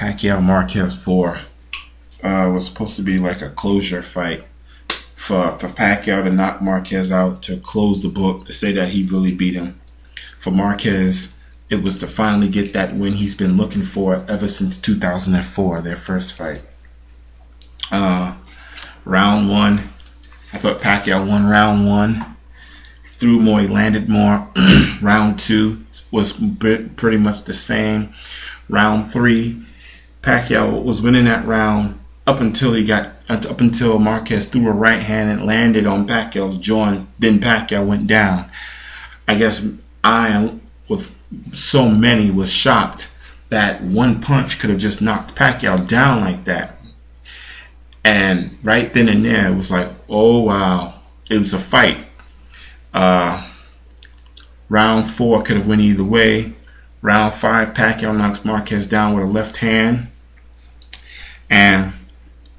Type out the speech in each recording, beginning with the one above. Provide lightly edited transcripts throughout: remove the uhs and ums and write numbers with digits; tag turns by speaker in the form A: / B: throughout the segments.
A: Pacquiao Marquez 4 was supposed to be like a closure fight for Pacquiao to knock Marquez out, to close the book, to say that he really beat him. For Marquez, it was to finally get that win he's been looking for ever since 2004, their first fight. Round one, I thought Pacquiao won round one. Threw more, he landed more. Round two was pretty much the same. Round three, Pacquiao was winning that round up until Marquez threw a right hand and landed on Pacquiao's jaw, and then Pacquiao went down. I guess I, with so many, was shocked that one punch could have just knocked Pacquiao down like that. And right then and there, it was like, oh wow, it was a fight. Round four could have went either way. Round five, Pacquiao knocks Marquez down with a left hand, and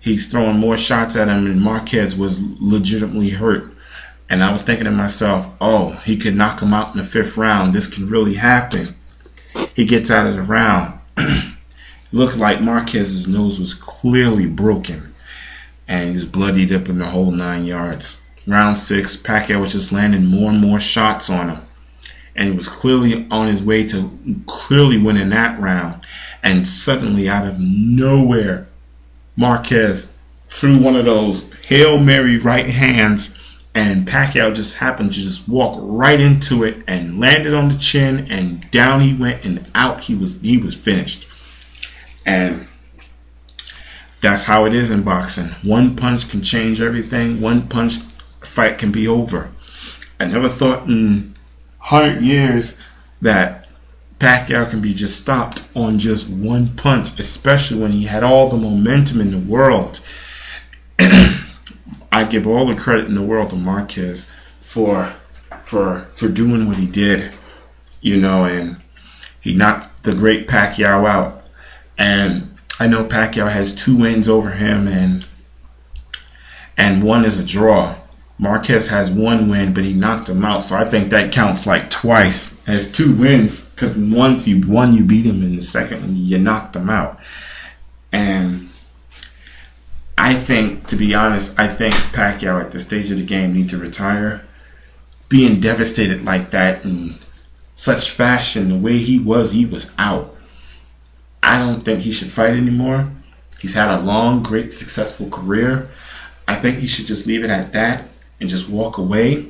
A: he's throwing more shots at him, and Marquez was legitimately hurt. And I was thinking to myself, oh, he could knock him out in the fifth round. This can really happen. He gets out of the round. Looked like Marquez's nose was clearly broken, and he was bloodied up in the whole 9 yards. Round six, Pacquiao was just landing more and more shots on him, and he was clearly on his way to clearly winning that round. And suddenly, out of nowhere, Marquez threw one of those Hail Mary right hands, and Pacquiao just happened to just walk right into it and landed on the chin, and down he went, and out he was finished. And that's how it is in boxing. One punch can change everything. One punch, a fight can be over. I never thought in 100 years that Pacquiao can be just stopped on just one punch, especially when he had all the momentum in the world. I give all the credit in the world to Marquez for doing what he did, you know, and he knocked the great Pacquiao out. And I know Pacquiao has 2 wins over him, and one is a draw. Marquez has 1 win, but he knocked him out, so I think that counts like twice as 2 wins, because once you won, you beat him, in the second you knocked him out. And I think, to be honest, I think Pacquiao at this stage of the game needs to retire. Being devastated like that in such fashion, the way he was out. I don't think he should fight anymore. He's had a long, great, successful career. I think he should just leave it at that and just walk away.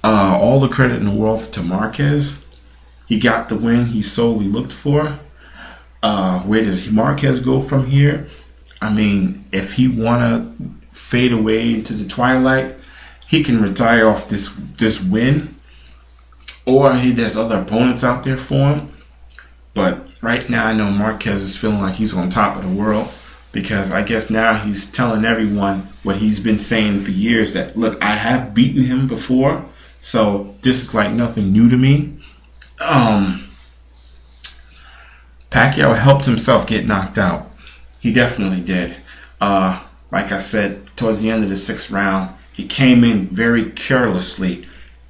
A: All the credit in the world to Marquez. He got the win he solely looked for. Where does Marquez go from here? I mean, if he want to fade away into the twilight, he can retire off this win. Or there's other opponents out there for him. But right now, I know Marquez is feeling like he's on top of the world, because I guess now he's telling everyone what he's been saying for years, that, look, I have beaten him before, so this is like nothing new to me. Pacquiao helped himself get knocked out. He definitely did. Like I said, towards the end of the 6th round, he came in very carelessly,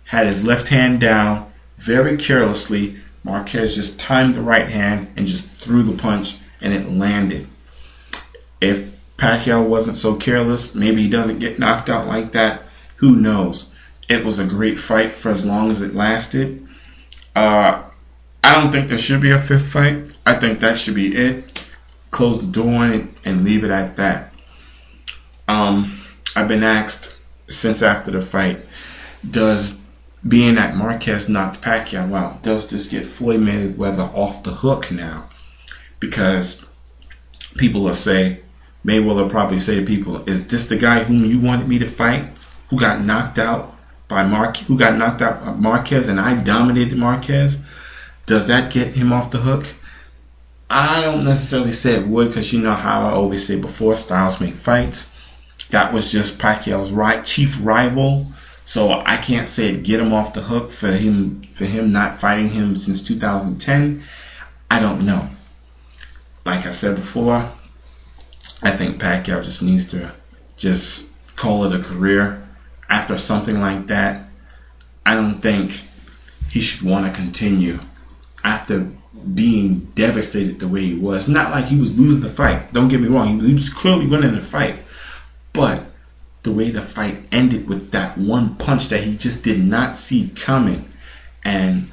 A: had his left hand down very carelessly. Marquez just timed the right hand and just threw the punch, and it landed. If Pacquiao wasn't so careless, maybe he doesn't get knocked out like that. Who knows? It was a great fight for as long as it lasted. I don't think there should be a 5th fight. I think that should be it. Close the door on it and leave it at that. I've been asked since after the fight, being that Marquez knocked Pacquiao out, does this get Floyd Mayweather off the hook now? Because people will say, Mayweather probably say to people, is this the guy whom you wanted me to fight, who got knocked out by Marquez, and I dominated Marquez? Does that get him off the hook? I don't necessarily say it would, because you know how I always say before, styles make fights. That was just Pacquiao's chief rival. So I can't say it get him off the hook for him not fighting him since 2010. I don't know. Like I said before, I think Pacquiao just needs to just call it a career after something like that. I don't think he should want to continue after being devastated the way he was. Not like he was losing the fight. Don't get me wrong. He was clearly winning the fight. But the way the fight ended with that one punch that he just did not see coming. And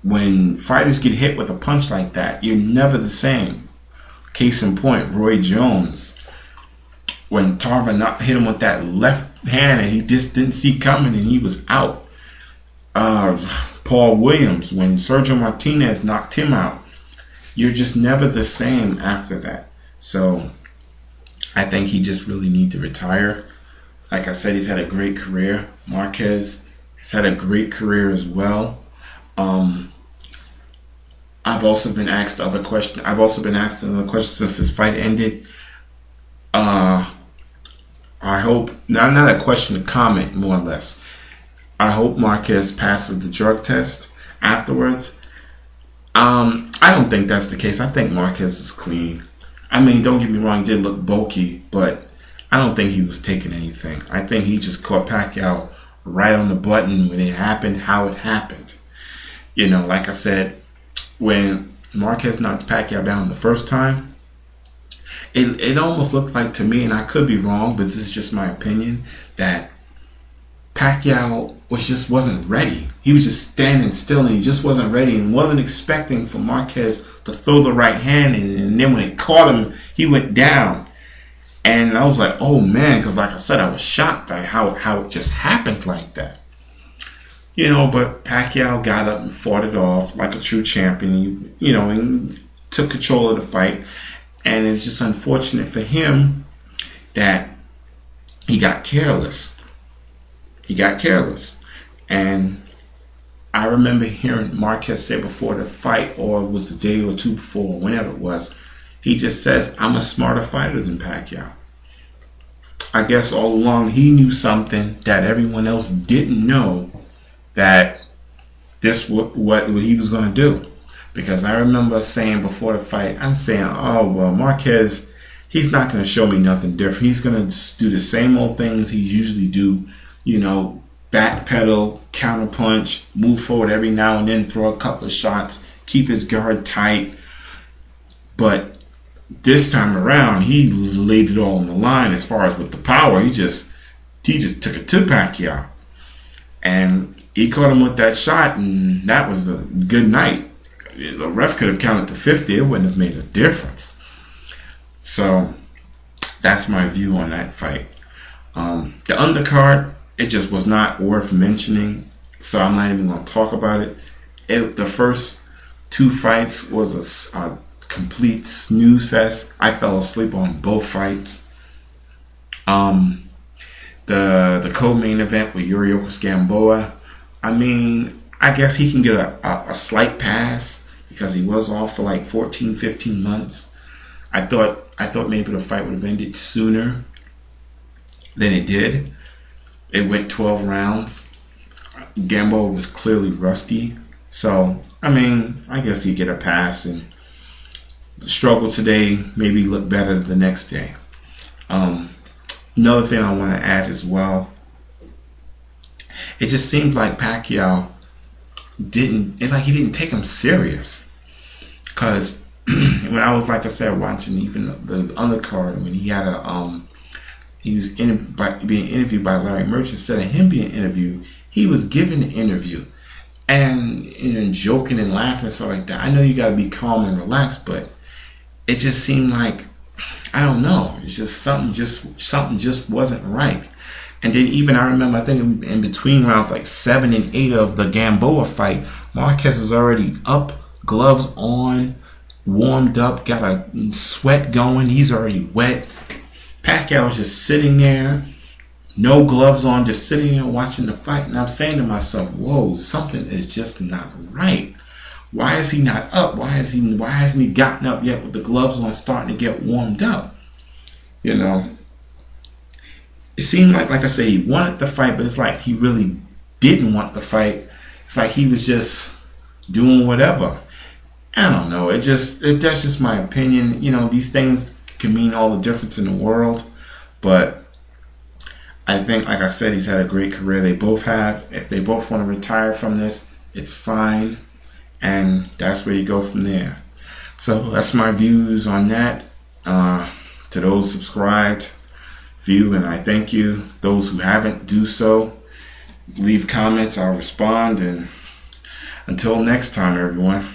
A: when fighters get hit with a punch like that, you're never the same. Case in point, Roy Jones. When Tarver hit him with that left hand and he just didn't see coming and he was out. Paul Williams, when Sergio Martinez knocked him out, you're just never the same after that. So I think he just really needs to retire. Like I said, he's had a great career. Marquez has had a great career as well. I've also been asked another question since this fight ended. I hope, not a question, a comment more or less. I hope Marquez passes the drug test afterwards. I don't think that's the case. I think Marquez is clean. I mean, don't get me wrong, he did look bulky, but I don't think he was taking anything. I think he just caught Pacquiao right on the button when it happened, how it happened. You know, like I said, when Marquez knocked Pacquiao down the first time, it almost looked like to me, and I could be wrong, but this is just my opinion, that Pacquiao wasn't ready. He was just standing still and he just wasn't ready and wasn't expecting for Marquez to throw the right hand in, and then when it caught him, he went down. And I was like, oh man, because like I said, I was shocked by how it just happened like that. You know, but Pacquiao got up and fought it off like a true champion. You know, and took control of the fight. And it's just unfortunate for him that he got careless. He got careless. And I remember hearing Marquez say before the fight, or it was the day or two before, whenever it was, he just says, I'm a smarter fighter than Pacquiao. I guess all along he knew something that everyone else didn't know, that this what he was going to do. Because I remember saying before the fight, I'm saying, oh, well, Marquez, he's not going to show me nothing different. He's going to do the same old things he usually do, you know, backpedal, counterpunch, move forward every now and then, throw a couple of shots, keep his guard tight. But this time around, he laid it all on the line as far as with the power. He just took it to Pacquiao. And he caught him with that shot, and that was a good night. The ref could have counted to 50. It wouldn't have made a difference. So that's my view on that fight. The undercard, it just was not worth mentioning, so I'm not even going to talk about it. The first two fights was a complete snooze fest. I fell asleep on both fights. The co-main event with Yuriorkis Gamboa, I mean, I guess he can get a slight pass because he was off for like 14, 15 months. I thought maybe the fight would have ended sooner than it did. It went 12 rounds. Gamboa was clearly rusty. So, I mean, I guess he'd get a pass, and the struggle today maybe look better the next day. Another thing I want to add as well, it just seemed like Pacquiao didn't take him serious. Because when I was, like I said, watching even the undercard, when he had he was being interviewed by Larry Merchant, instead of him being interviewed, he was giving the interview and joking and laughing and stuff like that. I know you got to be calm and relaxed, but it just seemed like, I don't know, it's just something just wasn't right. And then even I remember, I think in between rounds like 7 and 8 of the Gamboa fight, Marquez is already up, gloves on, warmed up, got a sweat going, he's already wet. Pacquiao was just sitting there, no gloves on, just sitting there watching the fight. And I'm saying to myself, whoa, something is just not right. Why is he not up? Why hasn't he gotten up yet with the gloves on, starting to get warmed up? You know, it seemed like I say, he wanted the fight, but it's like he really didn't want the fight. It's like he was just doing whatever. I don't know. That's just my opinion. You know, these things can mean all the difference in the world, but I think, like I said, he's had a great career. They both have. If they both want to retire from this, it's fine. and that's where you go from there. So that's my views on that. To those subscribed, view, and I thank you. Those who haven't, do so. Leave comments, I'll respond, and until next time, everyone.